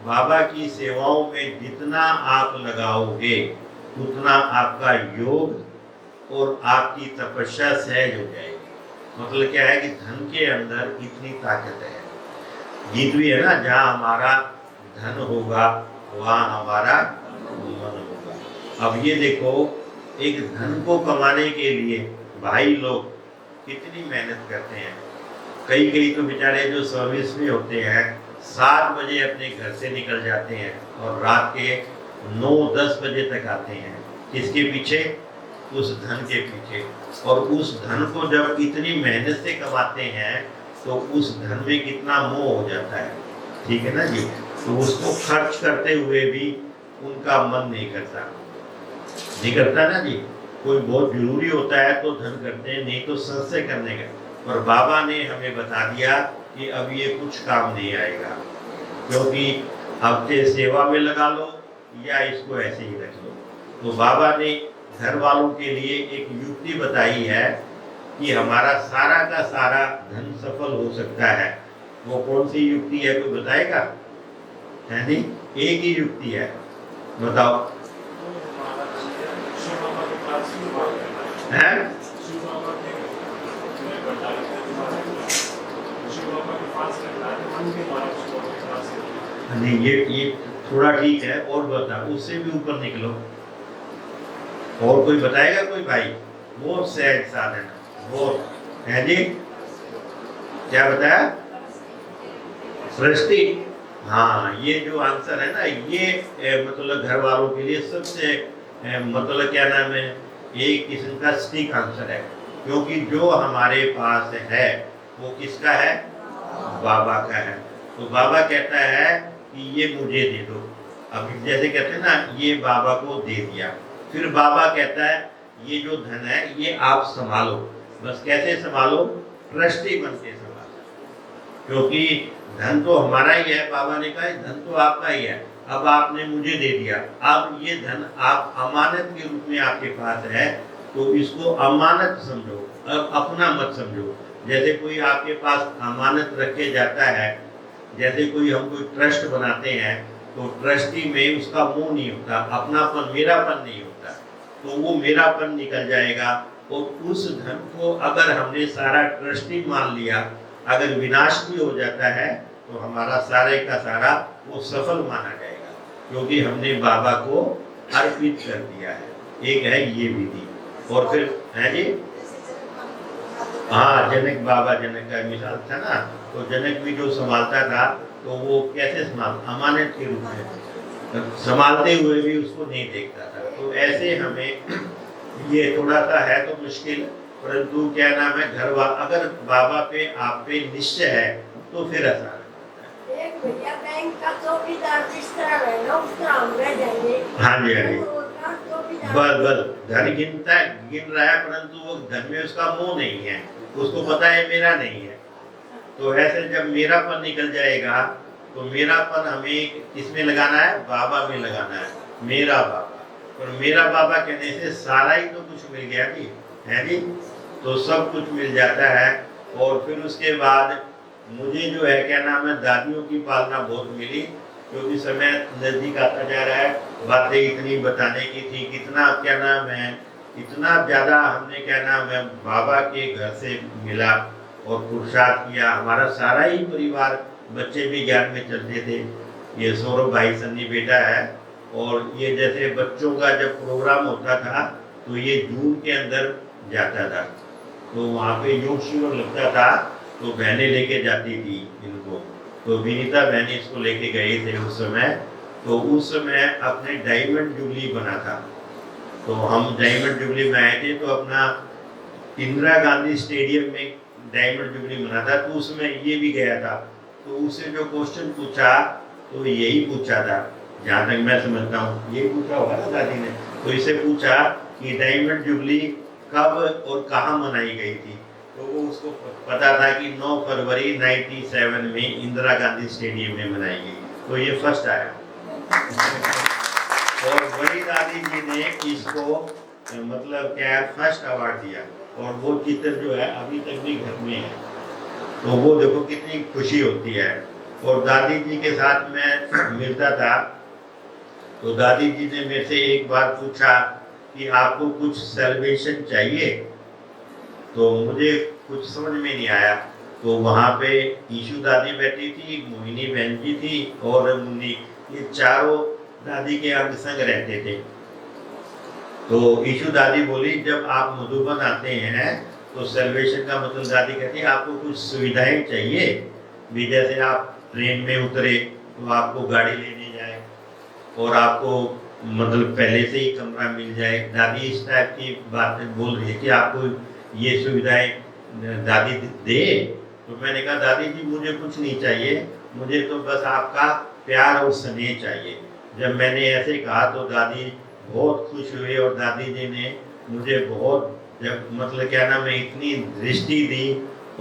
बाबा की सेवाओं में जितना आप लगाओगे उतना आपका योग और आपकी तपस्या सहज हो जाएगी। मतलब क्या है कि धन के अंदर इतनी ताकत है। गीत भी है ना, जहाँ हमारा धन होगा वहाँ हमारा मन होगा। अब ये देखो, एक धन को कमाने के लिए भाई लोग कितनी मेहनत करते हैं। कई कई तो बेचारे जो सर्विस में होते हैं 7 बजे अपने घर से निकल जाते हैं और रात के 9-10 बजे तक आते हैं। किसके पीछे? उस धन के पीछे। और उस धन को जब इतनी मेहनत से कमाते हैं तो उस धन में कितना मोह हो जाता है, ठीक है ना जी। तो उसको खर्च करते हुए भी उनका मन नहीं करता ना जी। कोई बहुत जरूरी होता है तो धन करते हैं, नहीं तो संचय करने का। और बाबा ने हमें बता दिया कि अब ये कुछ काम नहीं आएगा, क्योंकि अब ये सेवा में लगा लो या इसको ऐसे ही रख लो। तो बाबा ने घर वालों के लिए एक युक्ति बताई है कि हमारा सारा का सारा धन सफल हो सकता है। वो कौन सी युक्ति है, कोई बताएगा? है नहीं, एक ही युक्ति है, बताओ। है नहीं, ये थोड़ा ठीक है, और बता, उससे भी ऊपर निकलो। और कोई बताएगा? कोई भाई? बहुत सहज साधन, बहुत है जी। क्या बताया? सृष्टि। हाँ, ये जो आंसर है ना, ये मतलब घर वालों के लिए सबसे मतलब क्या नाम है, एक किस्म का सटीक आंसर है। क्योंकि जो हमारे पास है वो किसका है? बाबा का है। तो बाबा कहता है कि ये मुझे दे दो। अब जैसे कहते हैं ना, ये बाबा को दे दिया। फिर बाबा कहता है ये जो धन है ये आप संभालो। बस कैसे संभालो? ट्रस्टी बन के संभालो। क्योंकि धन तो हमारा ही है, बाबा ने कहा धन तो आपका ही है। अब आपने मुझे दे दिया, अब ये धन आप अमानत के रूप में आपके पास है, तो इसको अमानत समझो, अब अपना मत समझो। जैसे कोई आपके पास अमानत रखे जाता है, जैसे कोई हम कोई ट्रस्ट बनाते हैं, तो ट्रस्टी में उसका मोह नहीं होता, अपनापन, मेरापन नहीं होता, तो वो मेरापन निकल जाएगा। और उस धन को अगर हमने सारा ट्रस्टी मान लिया, अगर विनाश भी हो जाता है तो हमारा सारे का सारा वो सफल माना जाएगा, क्योंकि हमने बाबा को अर्पित कर दिया है। एक है ये विधि। और फिर है जी, हाँ, जनक बाबा, जनक का मिसाल था ना, तो जनक भी जो संभालता था तो वो कैसे अमानत के रूप में संभालते हुए भी उसको नहीं देखता था। तो ऐसे हमें ये थोड़ा सा है तो मुश्किल, परंतु क्या नाम है, घर वाला अगर बाबा पे आप पे निश्चय है तो फिर आसान है। एक भैया बैंक का चौकीदार जिस तरह रहेगा उस तरह हम रह जाएंगे। हाँ जी, हाँ जी, बस धन गिन रहा है, परंतु वो धन में उसका मोह नहीं है, उसको पता है मेरा नहीं है। तो ऐसे जब मेरापन निकल जाएगा तो मेरापन हमें किसमें लगाना है? बाबा में लगाना है, मेरा बाबा। और मेरा बाबा कहने से सारा ही तो कुछ मिल गया जी, है जी। तो सब कुछ मिल जाता है। और फिर उसके बाद मुझे जो है क्या नाम है, दादियों की पालना बहुत मिली, क्योंकि समय नजदीक आता जा रहा है। बातें इतनी बताने की थी, कितना क्या नाम है, इतना ज़्यादा हमने क्या नाम है बाबा के घर से मिला और पुरुषार्थ किया। हमारा सारा ही परिवार, बच्चे भी ज्ञान में चलते थे। ये सौरभ भाई सन्नी बेटा है, और ये जैसे बच्चों का जब प्रोग्राम होता था तो ये जून के अंदर जाता था, तो वहाँ पे योग शिविर लगता था, तो बहनें लेके जाती थी इनको। तो विनीता बहन इसको लेके गए थे उस समय। तो उस समय अपने डायमंड जुबली बना था, तो हम डायमंड जुबली में आए थे, तो अपना इंदिरा गांधी स्टेडियम में डायमंड जुबली बना था, तो उसमें ये भी गया था। तो उससे जो क्वेश्चन पूछा तो यही पूछा था, जहाँ तक मैं समझता हूँ ये पूछा होगा ना दादी ने। तो इसे पूछा कि डायमंड जुबली कब और कहाँ मनाई गई थी, तो वो उसको पता था कि 9 फरवरी 97 में इंदिरा गांधी स्टेडियम में मनाई गई। तो ये फर्स्ट आया। और बड़ी दादी जी ने इसको मतलब क्या फर्स्ट अवार्ड दिया, और वो चित्र जो है अभी तक भी घर में है। तो वो देखो कितनी खुशी होती है। और दादी जी के साथ मैं मिलता था, तो दादी जी ने मेरे से एक बार पूछा कि आपको कुछ सेलिब्रेशन चाहिए, तो मुझे कुछ समझ में नहीं आया। तो वहाँ पे ईशु दादी बैठी थी, मोहिनी बहन जी थी और मुन्नी, ये चारों दादी के अंग संग रहते थे। तो ईशु दादी बोली जब आप मधुबन आते हैं तो सेलिब्रेशन का मतलब, दादी कहती है आपको कुछ सुविधाएं चाहिए भी, जैसे आप ट्रेन में उतरे तो आपको गाड़ी लेने जाए और आपको मतलब पहले से ही कमरा मिल जाए। दादी इस टाइप की बातें बोल रही है कि आपको ये सुविधाएं दादी दे। तो मैंने कहा दादी जी मुझे कुछ नहीं चाहिए, मुझे तो बस आपका प्यार और स्नेह चाहिए। जब मैंने ऐसे कहा तो दादी बहुत खुश हुई और दादी जी ने मुझे बहुत जब मतलब क्या नाम है इतनी दृष्टि दी।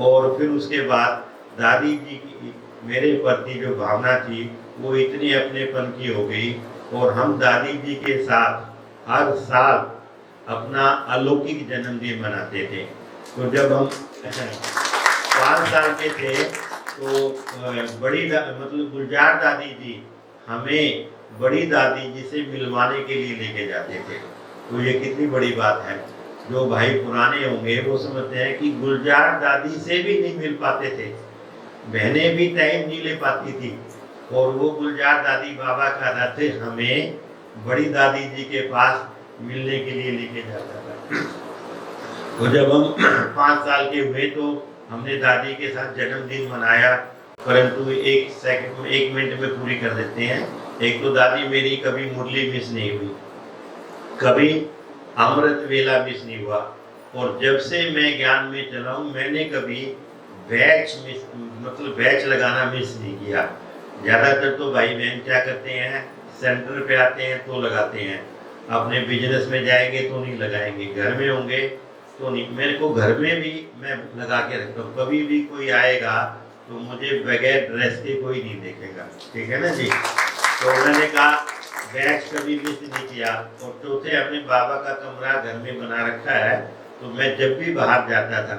और फिर उसके बाद दादी जी की मेरे प्रति जो भावना थी वो इतनी अपनेपन की हो गई, और हम दादी जी के साथ हर साल अपना अलौकिक जन्मदिन मनाते थे। तो जब हम 5 साल के थे तो मतलब गुलजार दादी जी हमें बड़ी दादी जी से मिलवाने के लिए लेके जाते थे। तो ये कितनी बड़ी बात है। जो भाई पुराने होंगे वो समझते हैं कि गुलजार दादी से भी नहीं मिल पाते थे, बहनें भी टाइम नहीं ले पाती थी, और वो गुलजार दादी बाबा का रथ हमें बड़ी दादी जी के पास मिलने के लिए लेके जाता था। तो जब हम 5 साल के हुए तो हमने दादी के साथ जन्मदिन मनाया, परंतु एक मिनट में पूरी कर देते हैं। एक तो दादी मेरी कभी मुरली मिस नहीं हुई, कभी अमृत वेला मिस नहीं हुआ, और जब से मैं ज्ञान में चला हूँ मैंने कभी बैच लगाना मिस नहीं किया। ज़्यादातर तो भाई बहन क्या करते हैं, सेंटर पे आते हैं तो लगाते हैं, अपने बिजनेस में जाएंगे तो नहीं लगाएंगे, घर में होंगे तो नहीं। मेरे को घर में भी मैं लगा के रखता हूँ, कभी भी कोई आएगा तो मुझे बगैर ड्रेस के कोई नहीं देखेगा, ठीक है ना जी। तो मैंने कहा बैच कभी मिस नहीं किया। और चौथे अपने बाबा का कमरा घर में बना रखा है, तो मैं जब भी बाहर जाता था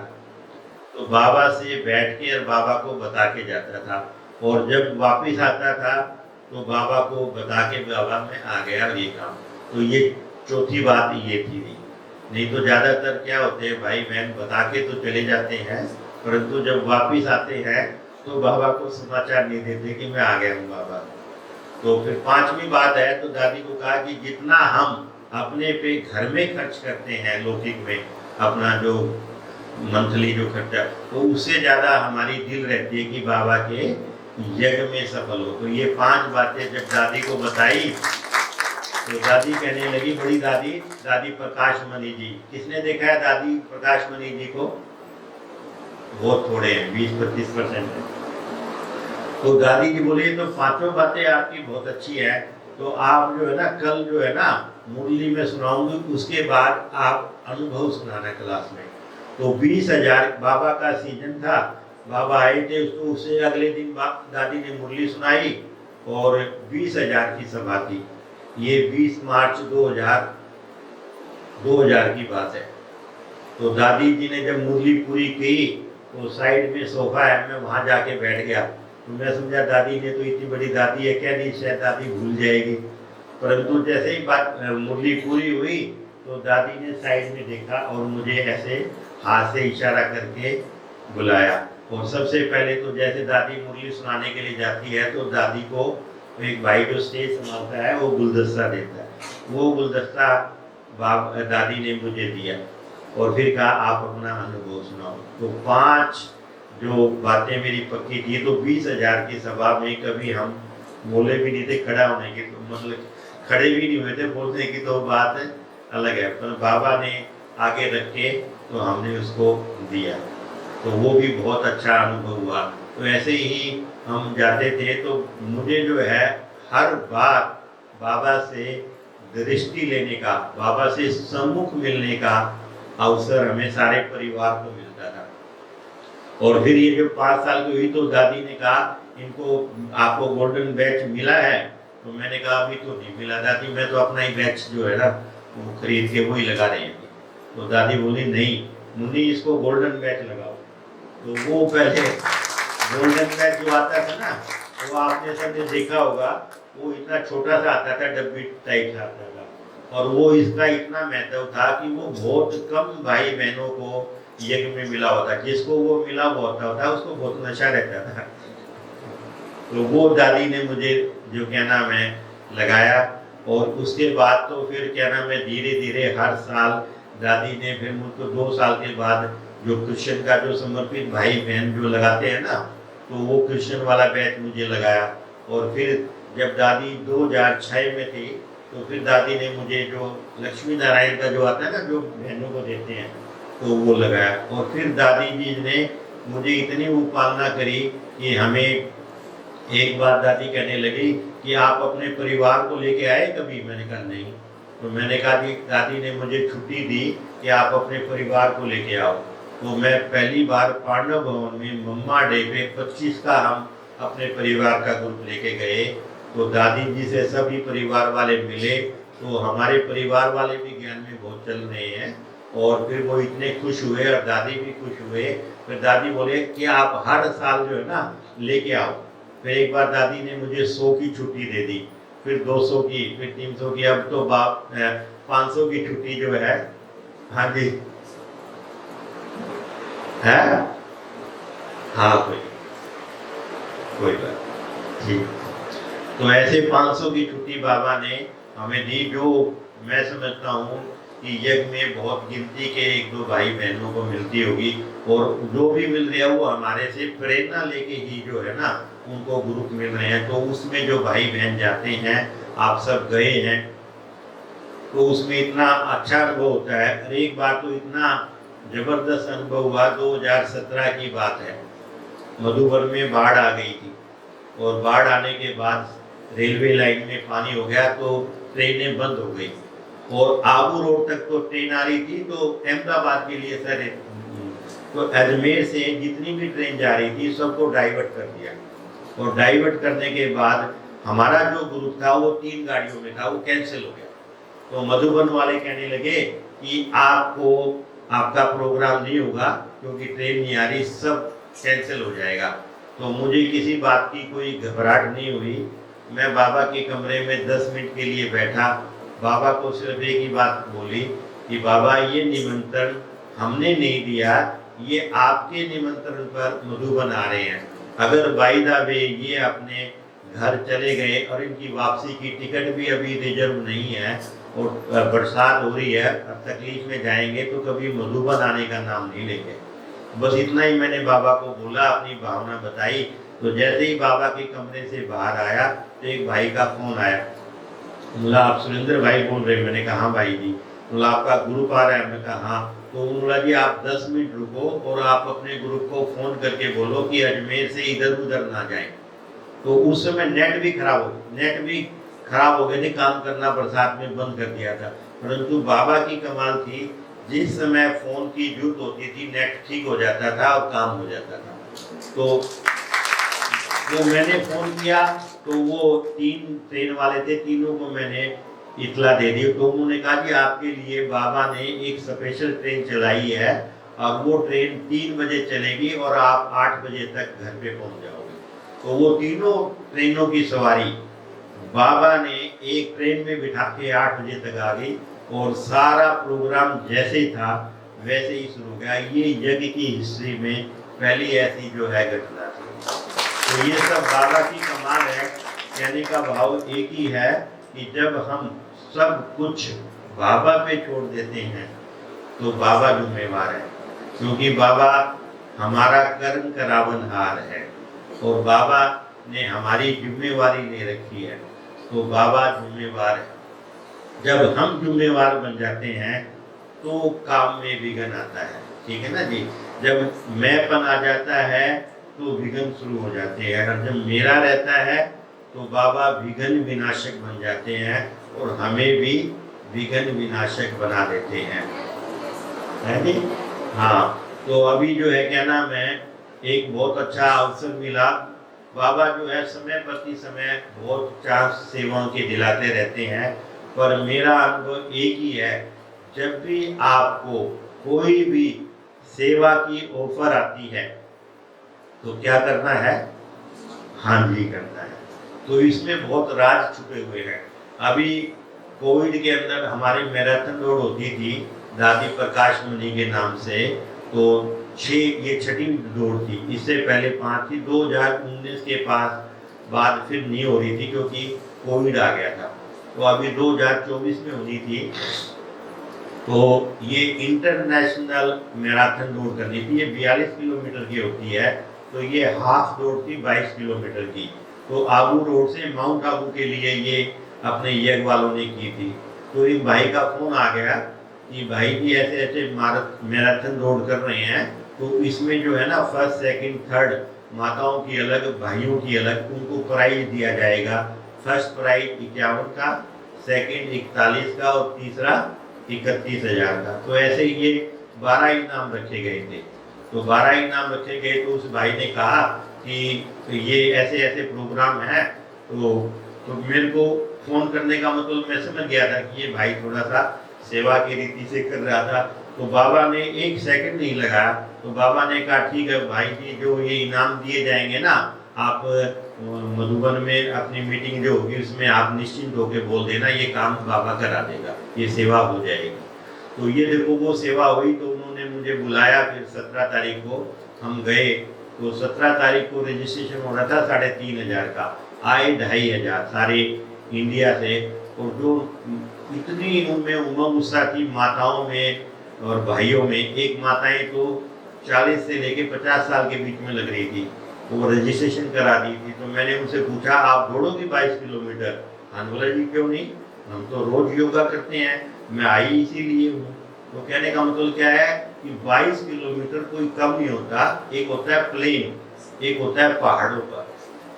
तो बाबा से बैठ के और बाबा को बता के जाता था, और जब वापस आता था तो बाबा को बता के बाबा मैं आ गया ये काम। तो ये चौथी बात ये थी। नहीं तो ज़्यादातर क्या होते हैं भाई बहन बता के तो चले जाते हैं, परंतु जब वापस आते हैं तो बाबा को समाचार नहीं देते कि मैं आ गया हूँ बाबा। तो फिर 5वीं बात है, तो दादी को कहा कि जितना हम अपने पे घर में खर्च करते हैं लौकिक में, अपना जो मंथली जो खर्चा, तो उससे ज़्यादा हमारी दिल रहती है कि बाबा के यज्ञ में सफल हो। तो ये 5 बातें जब दादी को बताई तो दादी कहने लगी, बड़ी दादी, दादी प्रकाश मणि जी, किसने देखा है दादी प्रकाश मणि जी को? बहुत थोड़े हैं, 20-25% है। तो दादी जी बोली तो 5 बातें आपकी बहुत अच्छी है, तो आप जो है ना कल जो है ना मुरली में सुनाऊंगी, उसके बाद आप अनुभव सुनाना क्लास में। तो 20,000 बाबा का सीजन था, बाबा आए थे, उसको उससे अगले दिन दादी ने मुरली सुनाई और 20,000 की सभा थी। ये 20 मार्च 2000 की बात है। तो दादी जी ने जब मुरली पूरी की तो साइड में सोफा है, मैं वहाँ जाके बैठ गया। तो मैं समझा दादी ने तो इतनी बड़ी दादी है क्या, नहीं शायद दादी भूल जाएगी। परंतु जैसे ही बात मुरली पूरी हुई तो दादी ने साइड में देखा और मुझे ऐसे हाथ से इशारा करके बुलाया। और सबसे पहले तो जैसे दादी मुरली सुनाने के लिए जाती है तो दादी को एक भाई जो स्टेज संभालता है वो गुलदस्ता देता है। वो गुलदस्ता दादी ने मुझे दिया और फिर कहा आप अपना अनुभव सुनाओ। तो 5 जो बातें मेरी पक्की थी। तो 20,000 की सभा में कभी हम बोले भी नहीं थे, खड़ा होने की तो मतलब खड़े भी नहीं हुए थे, बोलने की तो बात अलग है, पर बाबा ने आगे रख के तो हमने उसको दिया। तो वो भी बहुत अच्छा अनुभव हुआ। तो ऐसे ही हम जाते थे तो मुझे जो है हर बार बाबा से दृष्टि लेने का, बाबा से सम्मुख मिलने का अवसर हमें सारे परिवार को मिलता था। और फिर ये जो 5 साल की हुई तो दादी ने कहा इनको आपको गोल्डन बैच मिला है, तो मैंने कहा अभी तो नहीं मिला दादी, मैं तो अपना ही बैच जो है ना वो खरीद के वही लगा रहे हैं। तो दादी बोली नहीं मुन्नी इसको गोल्डन बैच लगाओ। तो वो पहले गोल्डन बैच जो आता था ना वो आपने सबने देखा होगा, वो इतना छोटा सा आता था, डब्बी टाइप सा आता था, और वो इसका इतना महत्व था कि वो बहुत कम भाई बहनों को यज्ञ में मिला होता, जिसको वो मिला वो होता था उसको बहुत नशा रहता था। तो वो दादी ने मुझे जो क्या नाम है लगाया, और उसके बाद तो फिर क्या नाम है धीरे धीरे हर साल दादी ने फिर मुझको 2 साल के बाद जो क्रिश्चियन का जो समर्पित भाई बहन जो लगाते हैं ना, तो वो क्रिश्चियन वाला बैच मुझे लगाया। और फिर जब दादी 2006 में थी तो फिर दादी ने मुझे जो लक्ष्मी नारायण का जो आता है ना जो बहनों को देते हैं तो वो लगाया। और फिर दादी जी ने मुझे इतनी वो पालना करी कि हमें एक बार दादी कहने लगी कि आप अपने परिवार को लेके आए कभी, मैंने कहा नहीं। तो मैंने कहा कि दादी ने मुझे छुट्टी दी कि आप अपने परिवार को लेके आओ। तो मैं पहली बार पांडव भवन में मम्मा डे पे 25 का हम अपने परिवार का ग्रुप लेके गए। तो दादी जी से सभी परिवार वाले मिले, तो हमारे परिवार वाले भी ज्ञान में बहुत चल रहे हैं, और फिर वो इतने खुश हुए और दादी भी खुश हुए। फिर दादी बोले कि आप हर साल जो है ना लेके आओ। फिर एक बार दादी ने मुझे 100 की छुट्टी दे दी, फिर 200 की, फिर 300 की, अब तो 500 की छुट्टी जो है। हाँ जी है, हाँ कोई बात ठीक। तो ऐसे 500 की छुट्टी बाबा ने हमें दी, जो मैं समझता हूँ कि यज्ञ में बहुत गिनती के 1-2 भाई बहनों को मिलती होगी, और जो भी मिल रहा है वो हमारे से प्रेरणा लेके ही जो है ना उनको ग्रुप मिल रहे हैं। तो उसमें जो भाई बहन जाते हैं, आप सब गए हैं, तो उसमें इतना अच्छा अनुभव होता है। और एक बार तो इतना जबरदस्त अनुभव हुआ, 2017 की बात है, मधुबन में बाढ़ आ गई थी, और बाढ़ आने के बाद रेलवे लाइन में पानी हो गया, तो ट्रेनें बंद हो गई, और आबू रोड तक तो ट्रेन आ रही थी, तो अहमदाबाद के लिए सर तो अजमेर से जितनी भी ट्रेन जा रही थी सबको डाइवर्ट कर दिया। और डाइवर्ट करने के बाद हमारा जो ग्रुप था वो 3 गाड़ियों में था, वो कैंसिल हो गया। तो मधुबन वाले कहने लगे कि आपका प्रोग्राम नहीं होगा क्योंकि ट्रेन नहीं आ रही, सब कैंसिल हो जाएगा। तो मुझे किसी बात की कोई घबराहट नहीं हुई। मैं बाबा के कमरे में 10 मिनट के लिए बैठा, बाबा को सिर्फ एक ही बात बोली कि बाबा ये निमंत्रण हमने नहीं दिया, ये आपके निमंत्रण पर मधुबन आ रहे हैं। अगर बाय द वे ये अपने घर चले गए और इनकी वापसी की टिकट भी अभी रिजर्व नहीं है, और बरसात हो रही है, अब तकलीफ में जाएंगे तो कभी मधुबन आने का नाम नहीं लेंगे। बस इतना ही मैंने बाबा को बोला, अपनी भावना बताई। तो जैसे ही बाबा के कमरे से बाहर आया तो एक भाई का फोन आया, बोला आप सुरेंद्र भाई बोल रहे? मैंने कहा हाँ भाई जी। बोला आपका ग्रुप आ रहा है? मैंने कहा हाँ। तो बोला जी आप 10 मिनट रुको और आप अपने ग्रुप को फोन करके बोलो कि अजमेर से इधर उधर ना जाए। तो उस समय नेट भी खराब हो गए थे, काम करना बरसात में बंद कर दिया था। परंतु बाबा की कमाल थी, जिस समय फोन की जरूरत होती थी नेट ठीक हो जाता था और काम हो जाता था। तो मैंने फोन किया तो वो 3 ट्रेन वाले थे, तीनों को मैंने इतला दे दी। तो उन्होंने कहा कि आपके लिए बाबा ने एक स्पेशल ट्रेन चलाई है और वो ट्रेन 3 बजे चलेगी और आप 8 बजे तक घर पे पहुंच जाओगे। तो वो तीनों ट्रेनों की सवारी बाबा ने एक ट्रेन में बिठा के 8 बजे तक आ गई, और सारा प्रोग्राम जैसे ही था वैसे ही शुरू हो गया। ये यज्ञ की हिस्ट्री में पहली ऐसी जो है घटना थी। तो ये सब बाबा की कमाल है। कहने का भाव एक ही है कि जब हम सब कुछ बाबा पे छोड़ देते हैं तो बाबा जिम्मेवार है, क्योंकि बाबा हमारा कर्म करावनहार है और बाबा ने हमारी जिम्मेवारी ले रखी है, तो बाबा जिम्मेवार है। जब हम जिम्मेवार बन जाते हैं तो काम में विघ्न आता है, ठीक है ना जी। जब मैंपन आ जाता है तो विघ्न शुरू हो जाते हैं, और जब मेरा रहता है तो बाबा विघ्न विनाशक बन जाते हैं और हमें भी विघ्न विनाशक बना देते हैं, है नी? हाँ, तो अभी जो है क्या नाम है, एक बहुत अच्छा अवसर मिला बाबा जो है समय प्रति समय बहुत चांस सेवाओं के दिलाते रहते हैं, पर मेरा अनुभव एक ही है, जब भी आपको कोई भी सेवा की ऑफर आती है तो क्या करना है? हाँ जी करना है। तो इसमें बहुत राज छुपे हुए हैं। अभी कोविड के अंदर हमारी मैराथन दौड़ होती थी दादी प्रकाश मुनि के नाम से, तो ये छठी दौड़ थी। इससे पहले 5 थी, 2019 के बाद फिर नहीं हो रही थी क्योंकि कोविड आ गया था। तो अभी 2024 में होनी थी। तो ये इंटरनेशनल मैराथन दौड़ करनी थी। ये 42 किलोमीटर की होती है। तो ये हाफ दौड़ थी 22 किलोमीटर की। तो आबू रोड से माउंट आबू के लिए ये अपने यज्ञ वालों ने की थी। तो एक भाई का फोन आ गया कि भाई जी ऐसे ऐसे मैराथन दौड़ कर रहे हैं, तो इसमें जो है ना फर्स्ट सेकंड थर्ड माताओं की अलग, भाइयों की अलग, उनको प्राइज दिया जाएगा। फर्स्ट प्राइज 51 का, सेकंड 41 का और तीसरा 31,000 का। तो ऐसे ये 12 इनाम रखे गए थे। तो 12 इनाम रखे गए। तो उस भाई ने कहा कि ये ऐसे ऐसे प्रोग्राम है, तो मेरे को फोन करने का मतलब मैं समझ गया था कि ये भाई थोड़ा सा सेवा की रीति से कर रहा था। तो बाबा ने 1 सेकंड नहीं लगाया। तो बाबा ने कहा ठीक है भाई जी, जो ये इनाम दिए जाएंगे ना, आप मधुबन में अपनी मीटिंग जो होगी उसमें आप निश्चिंत होकर बोल देना, ये काम बाबा करा देगा, ये सेवा हो जाएगी। तो ये देखो वो सेवा हुई। तो उन्होंने मुझे बुलाया। फिर 17 तारीख को हम गए। तो 17 तारीख को रजिस्ट्रेशन हो रहा था 3,500 का। आए 2,500 सारे इंडिया से। और जो इतनी उनमें उमंग उत्साह थी माताओं में और भाइयों में। एक माताएं तो 40 से लेके 50 साल के बीच में लग रही थी, वो रजिस्ट्रेशन करा दी थी। तो मैंने उनसे पूछा आप दौड़ोगे 22 किलोमीटर? हाँ बोला जी क्यों नहीं, हम तो रोज योगा करते हैं, मैं आई इसीलिए हूँ। तो कहने का मतलब क्या है कि 22 किलोमीटर कोई कम नहीं होता। एक होता है प्लेन, एक होता है पहाड़ों पर।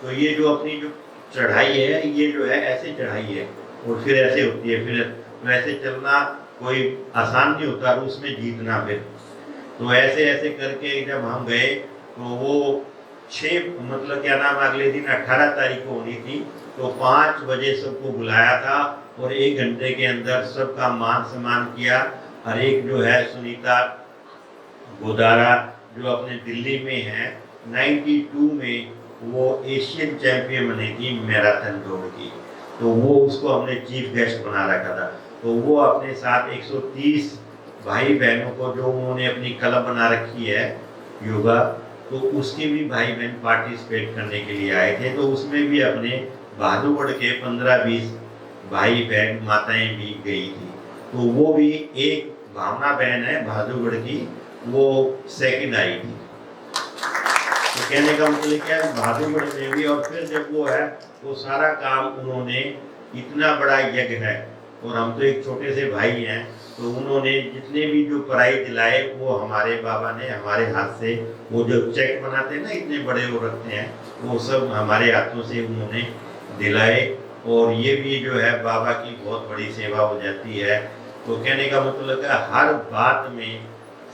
तो ये जो अपनी जो चढ़ाई है, ये जो है ऐसे चढ़ाई है और फिर ऐसे होती है। फिर ऐसे चलना कोई आसान नहीं होता, उसमें जीतना। फिर तो ऐसे ऐसे करके जब हम गए तो वो 6 मतलब क्या नाम अगले दिन 18 तारीख को होनी थी। तो 5 बजे सबको बुलाया था और 1 घंटे के अंदर सबका मान सम्मान किया। और एक जो है सुनीता गोदारा जो अपने दिल्ली में है, 92 में वो एशियन चैंपियन बनी थी मैराथन दौड़ की। तो वो उसको हमने चीफ गेस्ट बना रखा था। तो वो अपने साथ 130 भाई बहनों को, जो उन्होंने अपनी क्लब बना रखी है योगा, तो उसके भी भाई बहन पार्टिसिपेट करने के लिए आए थे। तो उसमें भी अपने बहादुरगढ़ के 15-20 भाई बहन माताएं भी गई थी। तो वो भी एक भावना बहन है बहादुरगढ़ की, वो सेकंड आई थी। तो कहने का मतलब क्या है, बहादुरगढ़ में भी। और फिर जब वो है वो सारा काम उन्होंने, इतना बड़ा यज्ञ है और हम तो एक छोटे से भाई हैं, तो उन्होंने जितने भी जो प्राइज दिलाए वो हमारे बाबा ने हमारे हाथ से, वो जो चेक बनाते हैं ना इतने बड़े वो रखते हैं, वो सब हमारे हाथों से उन्होंने दिलाए। और ये भी जो है बाबा की बहुत बड़ी सेवा हो जाती है। तो कहने का मतलब है हर बात में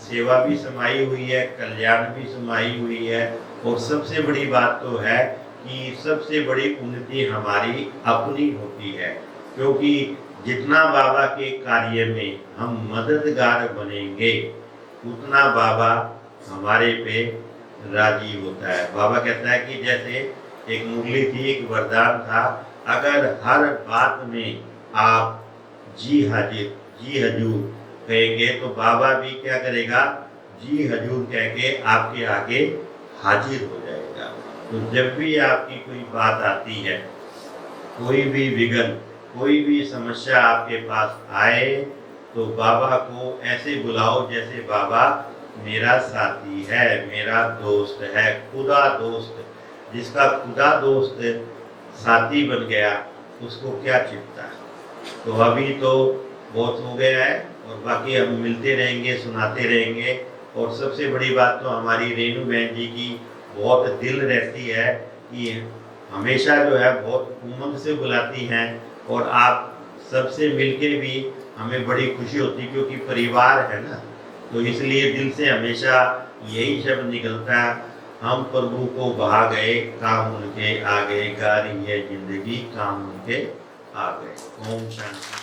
सेवा भी समाई हुई है, कल्याण भी समाई हुई है। और सबसे बड़ी बात तो है कि सबसे बड़ी उन्नति हमारी अपनी होती है, क्योंकि जितना बाबा के कार्य में हम मददगार बनेंगे उतना बाबा हमारे पे राजी होता है। बाबा कहता है कि जैसे एक मुरली थी, एक वरदान था, अगर हर बात में आप जी हाजिर जी हजूर कहेंगे तो बाबा भी क्या करेगा, जी हजूर कह के आपके आगे हाजिर हो जाएगा। तो जब भी आपकी कोई बात आती है, कोई भी विघ्न, कोई भी समस्या आपके पास आए, तो बाबा को ऐसे बुलाओ जैसे बाबा मेरा साथी है, मेरा दोस्त है, खुदा दोस्त। जिसका खुदा दोस्त साथी बन गया उसको क्या चिंता है। तो अभी तो बहुत हो गया है और बाकी हम मिलते रहेंगे, सुनाते रहेंगे। और सबसे बड़ी बात तो हमारी रेणु बहन जी की बहुत दिल रहती है कि हमेशा जो है बहुत उमंग से बुलाती हैं। और आप सबसे मिलके भी हमें बड़ी खुशी होती, क्योंकि परिवार है ना, तो इसलिए दिल से हमेशा यही शब्द निकलता है हम प्रभु को भा गए, काम उनके आ गए, गा रही है जिंदगी, काम उनके आ गए। ओम शांति।